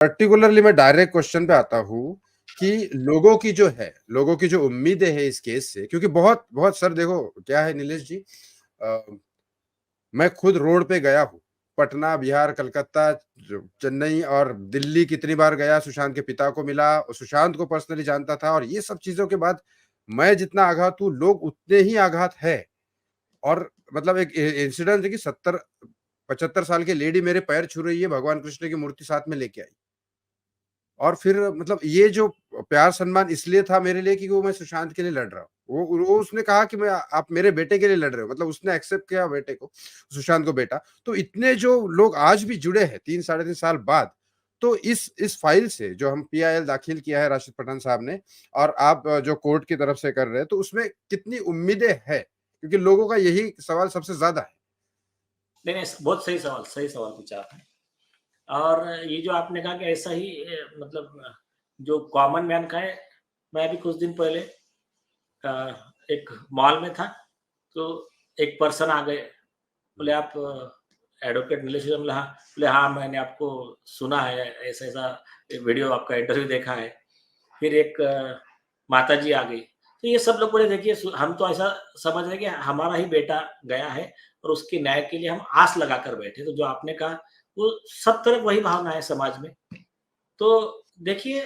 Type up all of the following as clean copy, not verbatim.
Particularly मैं direct question पे आता हूँ कि लोगों की जो उम्मीदें हैं इस केस से, क्योंकि बहुत बहुत सर देखो क्या है नीलेश जी, अ, मैं खुद रोड पे गया हूँ। पटना, बिहार, कलकत्ता, चेन्नई और दिल्ली कितनी बार गया, सुशांत के पिता को मिला और सुशांत को पर्सनली जानता था, और ये सब चीज़ों के बाद मैं जितना आघात हूँ, लोग उतने ही आघात है। और मतलब एक इंसिडेंट है कि 70-75 साल की लेडी मेरे पैर छू रही है, भगवान कृष्ण की मूर्ति साथ में लेके आई। और फिर मतलब ये जो प्यार सम्मान इसलिए था मेरे लिए कि वो मैं सुशांत के लिए लड़ रहा हूँ। वो उसने कहा कि मैं आप मेरे बेटे के लिए लड़ रहे हो, मतलब उसने एक्सेप्ट किया बेटे को, सुशांत को बेटा। तो इतने जो लोग आज भी जुड़े हैं 3 साढ़े 3 साल बाद, तो इस फाइल से जो हम पीआईएल दाखिल किया है राशिद पठान साहब ने, और आप जो कोर्ट की तरफ से कर रहे हैं, तो उसमें कितनी उम्मीदें हैं? क्योंकि लोगों का यही सवाल सबसे ज़्यादा है। नहीं, नहीं, बहुत सही सवाल पूछा आपने। और ये जो आपने कहा कि ऐसा ही मतलब जो कॉमन मैन का है, मैं अभी कुछ दिन पहले एक मॉल में था, तो एक पर्सन आ गए, बोले आप एडवोकेट नीलेश बोले हाँ, मैंने आपको सुना है, ऐसा-ऐसा वीडियो आपका इंटरव्यू देखा है। फिर एक माताजी आ गई। तो ये सब लोग बोले देखिए हम तो ऐसा समझ रहे हैं कि हमारा ही बेटा गया है और उसके न्याय के लिए हम आस लगाकर बैठे। तो जो आपने कहा वो सब तरफ वही भावना है समाज में। तो देखिए,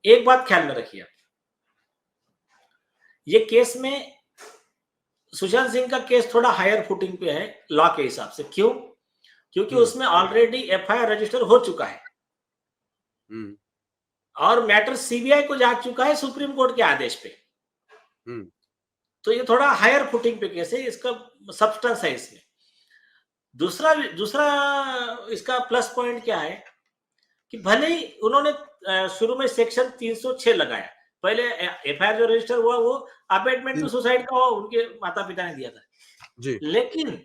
एक बात ख्याल में रखिए आप, ये केस में सुशांत सिंह का केस थोड़ा हायर फुटिंग पे है लॉ के हिसाब से। क्यों? क्योंकि हुँ, उसमें ऑलरेडी एफआईआर रजिस्टर हो चुका है हुँ, और मैटर सीबीआई को जा चुका है सुप्रीम कोर्ट के आदेश पे। हुँ, तो ये थोड़ा हायर फुटिंग पे केस है, इसका सब्सटेंस है इसमें। दूसरा दूसरा इसका प्लस पॉइंट क्या है कि भले ही उन्होंने शुरू में सेक्शन 306 लगाया, पहले एफआईआर जो रजिस्टर हुआ वो अबेटमेंट टू जी, सुसाइड का उनके माता पिता ने दिया था, जी, लेकिन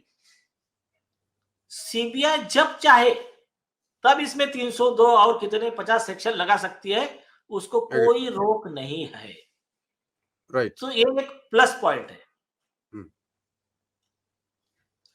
सीबीआई जब चाहे तब इसमें 302 और कितने 50 सेक्शन लगा सकती है, उसको एग्री, कोई रोक नहीं है। राइट। तो ये एक प्लस पॉइंट है। हुँ।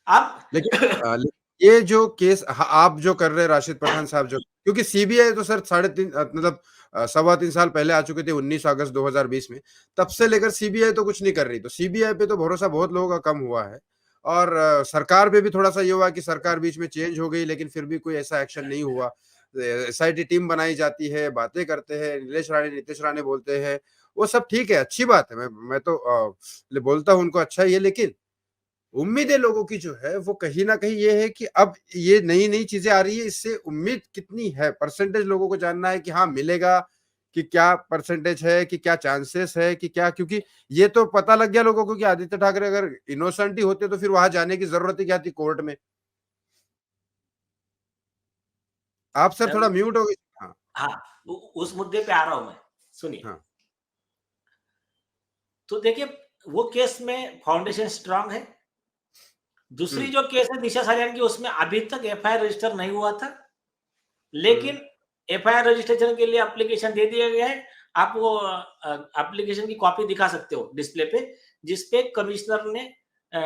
अब लेकिन ले ये जो केस आप जो कर रहे हैं राशिद पठान साहब जो, क्योंकि सीबीआई तो सर साढ़े 3 मतलब सवा 3 साल पहले आ चुके थे 19 अगस्त 2020 में। तब से लेकर सीबीआई तो कुछ नहीं कर रही। तो सीबीआई पे तो भरोसा बहुत लोगों का कम हुआ है। और सरकार पे भी थोड़ा-सा ये हुआ कि सरकार बीच में चेंज हो गई, लेकिन फिर भी कोई ऐसा एक्शन नहीं हुआ। एसआईटी टीम बनाई जाती है, बातें करते हैं, नीलेश राणे, नीतीश राणे बोलते हैं। वो सब ठीक है, अच्छी बात है। मैं तो बोलता हूँ उनको अच्छा ही है, लेकिन उम्मीदें लोगों की जो है वो कहीं न कहीं ये है कि अब ये नई-नई चीज़ें आ रही है, इससे उम्मीद कितनी है? परसेंटेज लोगों को जानना है कि हाँ, मिलेगा, कि क्या परसेंटेज है, कि क्या चांसेस है, कि क्या, क्योंकि ये तो पता लग गया लोगों को कि आदित्य ठाकरे अगर इनोसेंट ही होते तो फिर वहाँ जाने की ज़रूरत ही क्या थी कोर्ट में? आप सर थोड़ा म्यूट हो गए। हाँ, हाँ, उस मुद्दे पे आ रहा हूं मैं, सुनिए। हाँ। तो देखिए, वो केस में फाउंडेशन स्ट्रांग है। दूसरी हुँ, जो केस है दिशा सालियान की, उसमें अभी तक एफआईआर रजिस्टर नहीं हुआ था, हुँ, लेकिन एफआईआर रजिस्ट्रेशन के लिए एप्लीकेशन दे दिया गया है। आप वो एप्लीकेशन की कॉपी दिखा सकते हो डिस्प्ले पे, जिसपे कमिश्नर ने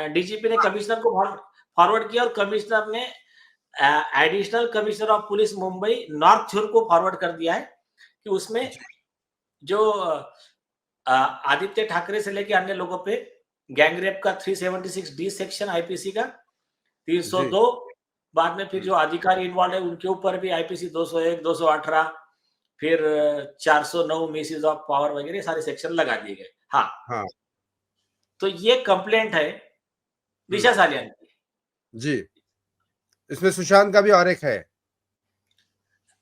डीजीपी ने कमिश्नर को फॉरवर्ड किया और कमिश्नर ने additional commissioner of police Mumbai north थ्योर को फॉरवर्ड कर दिया है कि उसमें जी, जो आदित्य ठाकरे से लेके अन्य लोगों पे गैंगरेप का 376 डी सेक्शन आईपीसी का, जी, 302, बाद में फिर हुँ, जो अधिकारी इन्वॉल्व है उनके ऊपर भी आईपीसी 201, 218, फिर 409 मिसयूज ऑफ पावर वगैरह सारे सेक्शन लगा दिए गए। हाँ, हाँ, तो ये कंप्लेंट है हुँ, दिशा सालियान की। जी। इसमें सुशांत का भी और एक है।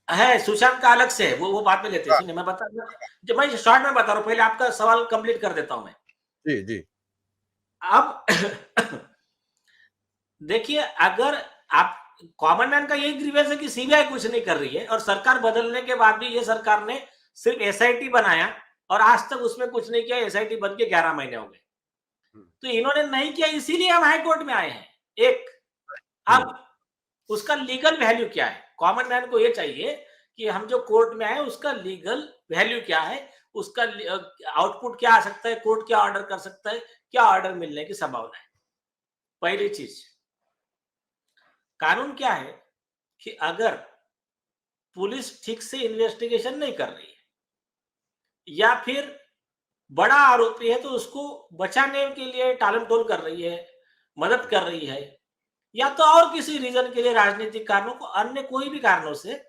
है, सुशांत का अलग से है, वो बाद में लेते हैं। हाँ, सुनिए मैं बता दूं, जब मैं शॉर्ट में बता रहा हूँ, पहले आपका सवाल कंप्लीट कर देता हूं मैं। जी, जी, अब देखिए, अगर आप कॉमन मैन का यही ग्रीवेंस है कि सीबीआई कुछ नहीं कर रही है और सरकार बदलने के बाद भी ये सरकार ने सिर्फ एसआईटी बनाया और आज तक उसमें कुछ नहीं किया। एसआईटी बन के 11 महीने हो गए, हुँ, तो इन्होंने नहीं किया, इसीलिए हम हाई कोर्ट में आए हैं। एक, हुँ, अब उसका लीगल वैल्यू क्या है? कॉमन मैन को ये चाहिए कि हम जो कोर्ट में आए उसका लीगल वैल्यू क्या है, उसका आउटपुट क्या आ सकता है, कोर्ट क्या ऑर्डर कर सकता है, क्या ऑर्डर मिलने की संभावना है। पहली चीज, कानून क्या है कि अगर पुलिस ठीक से इन्वेस्टिगेशन नहीं कर रही है, या फिर बड़ा आरोपी है तो उसको बचाने के लिए टालम-टोल कर रही है, मदद कर रही है, या तो और किसी रीज़न के लिए, राजनीतिक कारणों को, अन्य कोई भी कारणों से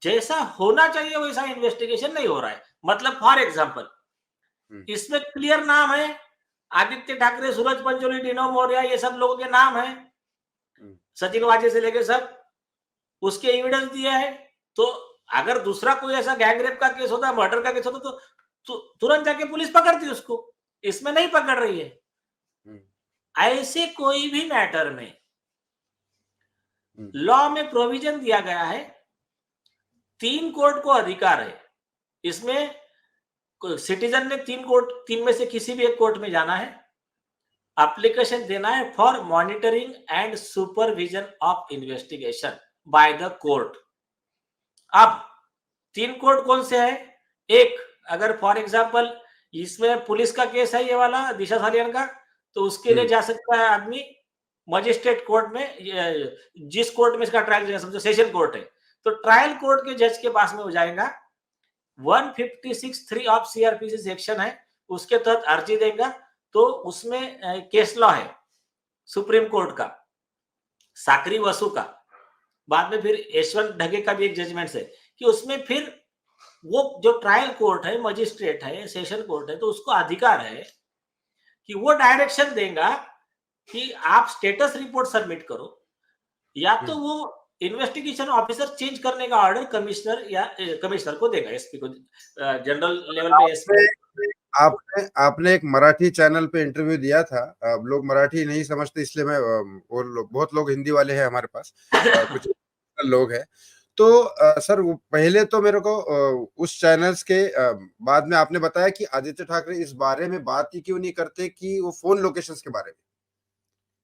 जैसा होना चाहिए वैसा इन्वेस्टिगेशन नहीं हो रहा है। मतलब फॉर एग्जांपल इसमें क्लियर नाम है, आदित्य ठाकरे, सूरज पंचोली, डिनो मौर्य, ये सब लोगों के नाम है, सचिन वाजे से लेके सब, उसके एविडेंस दिया है। तो अगर दूसरा कोई ऐसा गैंगरेप का केस होता, मर्डर का केस होता, तो तुरंत जाके पुलिस पकड़ती उसको, इसमें नहीं पकड़ रही है। ऐसे कोई भी मैटर में लॉ में प्रोविजन दिया गया है, 3 कोर्ट को अधिकार है, इसमें सिटीजन ने 3 में से किसी भी एक कोर्ट में जाना है, एप्लीकेशन देना है for monitoring and supervision of investigation by the court. अब 3 कोर्ट कौन से है? एक, अगर फॉर एग्जांपल इसमें पुलिस का केस है, ये वाला दिशा सालियान का, तो उसके लिए जा सकता है आदमी मजिस्ट्रेट कोर्ट में, जिस कोर्ट में इसका ट्रायल, समझो सेशन कोर्ट है, तो ट्रायल कोर्ट के जज के पास में हो जाएगा, 156(3) ऑफ सीआरपीसी सेक्शन है, उसके तहत अर्जी देगा, तो उसमें केस लॉ है सुप्रीम कोर्ट का, साकरी वसु का, बाद में फिर यशवंत ढगे का भी एक जजमेंट है कि उसमें फिर वो जो ट्रायल कोर्ट है, मजिस्ट्रेट है, सेशन कोर्ट है, तो उसको अधिकार है कि वो डायरेक्शन देगा कि आप स्टेटस रिपोर्ट सबमिट करो, या तो वो इन्वेस्टिगेशन ऑफिसर चेंज करने का ऑर्डर कमिश्नर या कमिश्नर को देगा, एसपी को, जनरल लेवल पे एसपी। आपने एक मराठी चैनल पे इंटरव्यू दिया था, लोग मराठी नहीं समझते इसलिए मैं, बहुत लोग हिंदी वाले हैं हमारे पास, कुछ लोग हैं, तो सर वो पहले तो मेरे को उस चैनल्स के बाद में आपने बताया कि आदित्य ठाकरे इस बारे में बात ही क्यों नहीं करते कि वो फोन लोकेशंस के बारे में,